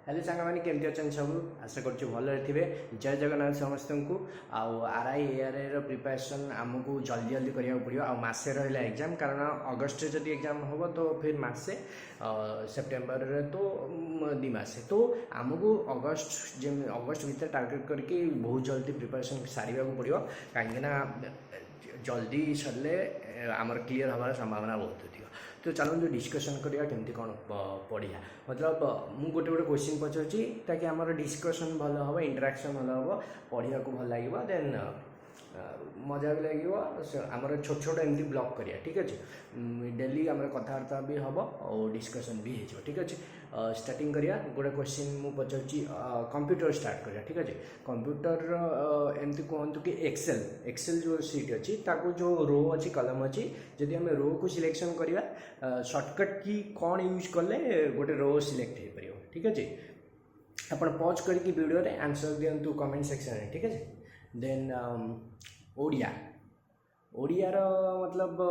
Hello सांग मैंने केमती अच्छा सब आशा कर भल थे। जय जगन्नाथ समस्त को आरआई एआरआई प्रिपरेशन आमको जल्दी जल्दी करा पड़ो आसे रहा एग्जाम कारण अगस्ट जब एग्जाम हम तो फिर मासे सेप्टेम्बर तो 2 मासे तो आमको अगस्ट भितर टार्गेट करके बहुत जल्दी प्रिपरेशन सारे पड़ो कहीं जल्दी सरले आमर क्लीयर हमार संभावना बहुत थी। तो चलो डिस्कसन करिया केमती कौन पढ़िया मतलब मु गोटे गोटे क्वेश्चन पचारूँ ताकि आमर डिस्कसन भल हम इंटराक्शन भल हम पढ़िया को भल लगे देन मजा भी लगे आमर छोट छोट एमती ब्लॉग करिया ठीक अच्छे डेली आम कथबार्ता भी हम और डिस्कसन भी हो ठीक अच्छे। स्टार्टिंग करिया गोटे क्वेश्चन मु पचारूँ कंप्यूटर स्टार्ट करिया ठीक अच्छे। कंप्यूटर एमती कहतु कि एक्सेल एक्सेल जो सीट अच्छी ताको जो रो अच्छी कलम अच्छी जदि आम रो को सिलेक्शन करिया शॉर्टकट की कौन यूज कले गोटे रो सिलेक्ट हो पार ठीक अच्छे। आपण पॉज करके वीडियो रे आंसर दिंतु कमेंट सेक्शन रे ठीक अच्छे। देन ओडिया ओडियार मतलब